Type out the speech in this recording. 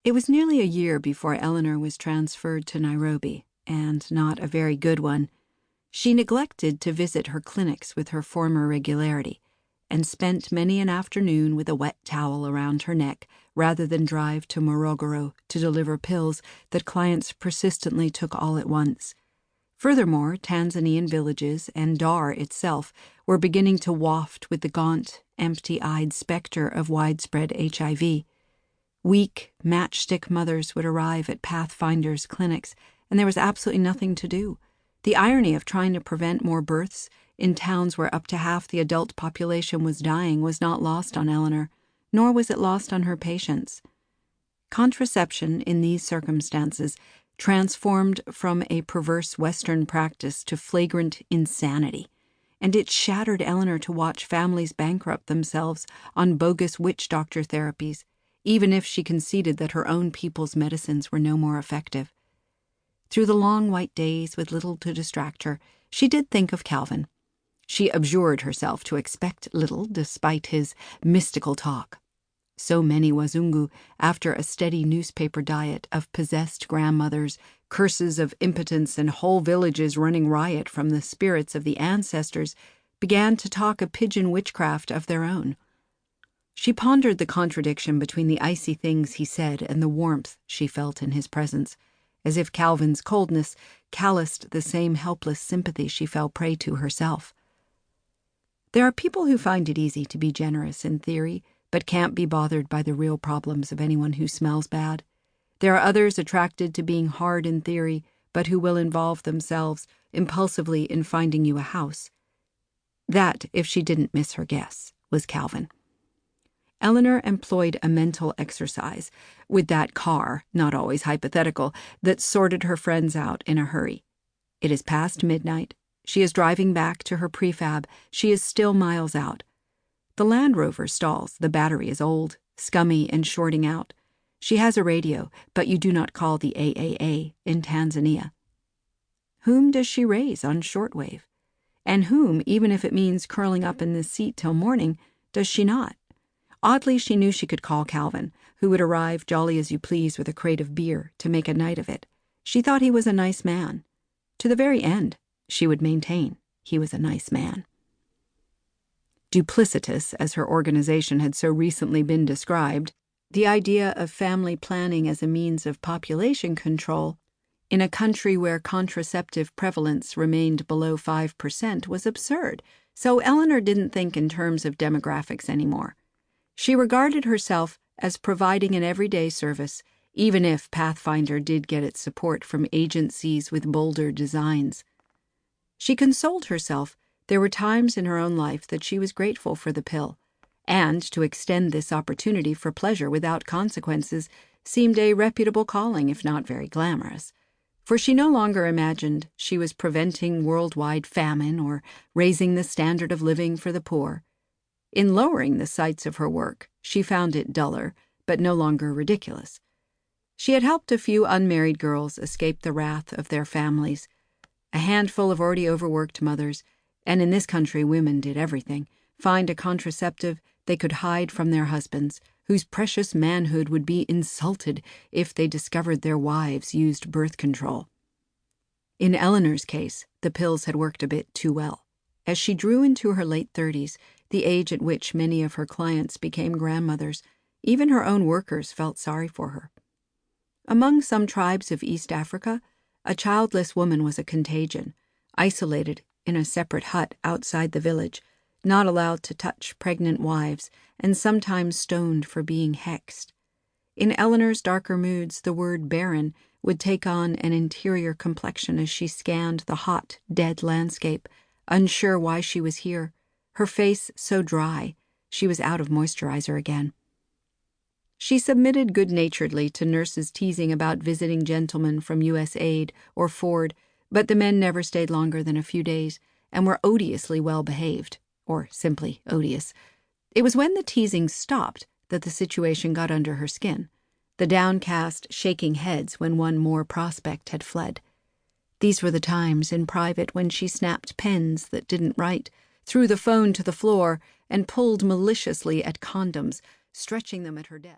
It was nearly a year before Eleanor was transferred to Nairobi, and not a very good one. She neglected to visit her clinics with her former regularity, and spent many an afternoon with a wet towel around her neck rather than drive to Morogoro to deliver pills that clients persistently took all at once. Furthermore, Tanzanian villages and Dar itself were beginning to waft with the gaunt, empty-eyed specter of widespread HIV. Weak, matchstick mothers would arrive at Pathfinder's clinics, and there was absolutely nothing to do. The irony of trying to prevent more births in towns where up to half the adult population was dying was not lost on Eleanor, nor was it lost on her patients. Contraception in these circumstances transformed from a perverse Western practice to flagrant insanity, and it shattered Eleanor to watch families bankrupt themselves on bogus witch doctor therapies, even if she conceded that her own people's medicines were no more effective. Through the long white days with little to distract her, she did think of Calvin. She abjured herself to expect little despite his mystical talk. So many Wazungu, after a steady newspaper diet of possessed grandmothers, curses of impotence, and whole villages running riot from the spirits of the ancestors, began to talk a pigeon witchcraft of their own. She pondered the contradiction between the icy things he said and the warmth she felt in his presence, as if Calvin's coldness calloused the same helpless sympathy she fell prey to herself. There are people who find it easy to be generous in theory, but can't be bothered by the real problems of anyone who smells bad. There are others attracted to being hard in theory, but who will involve themselves impulsively in finding you a house. That, if she didn't miss her guess, was Calvin. Eleanor employed a mental exercise, with that car, not always hypothetical, that sorted her friends out in a hurry. It is past midnight. She is driving back to her prefab. She is still miles out. The Land Rover stalls. The battery is old, scummy, and shorting out. She has a radio, but you do not call the AAA in Tanzania. Whom does she raise on shortwave? And whom, even if it means curling up in the seat till morning, does she not? Oddly, she knew she could call Calvin, who would arrive jolly as you please with a crate of beer to make a night of it. She thought he was a nice man. To the very end, she would maintain he was a nice man. Duplicitous, as her organization had so recently been described, the idea of family planning as a means of population control in a country where contraceptive prevalence remained below 5% was absurd, so Eleanor didn't think in terms of demographics anymore. She regarded herself as providing an everyday service, even if Pathfinder did get its support from agencies with bolder designs. She consoled herself there were times in her own life that she was grateful for the pill, and to extend this opportunity for pleasure without consequences seemed a reputable calling, if not very glamorous. For she no longer imagined she was preventing worldwide famine or raising the standard of living for the poor. In lowering the sights of her work, she found it duller, but no longer ridiculous. She had helped a few unmarried girls escape the wrath of their families, a handful of already overworked mothers, and in this country women did everything, find a contraceptive they could hide from their husbands, whose precious manhood would be insulted if they discovered their wives used birth control. In Eleanor's case, the pills had worked a bit too well. As she drew into her late 30s, the age at which many of her clients became grandmothers, even her own workers felt sorry for her. Among some tribes of East Africa, a childless woman was a contagion, isolated in a separate hut outside the village, not allowed to touch pregnant wives, and sometimes stoned for being hexed. In Eleanor's darker moods, the word barren would take on an interior complexion as she scanned the hot, dead landscape, unsure why she was here, her face so dry she was out of moisturizer again. She submitted good-naturedly to nurses teasing about visiting gentlemen from U.S. Aid or Ford, but the men never stayed longer than a few days and were odiously well-behaved, or simply odious. It was when the teasing stopped that the situation got under her skin, the downcast, shaking heads when one more prospect had fled. These were the times in private when she snapped pens that didn't write, threw the phone to the floor, and pulled maliciously at condoms, stretching them at her desk.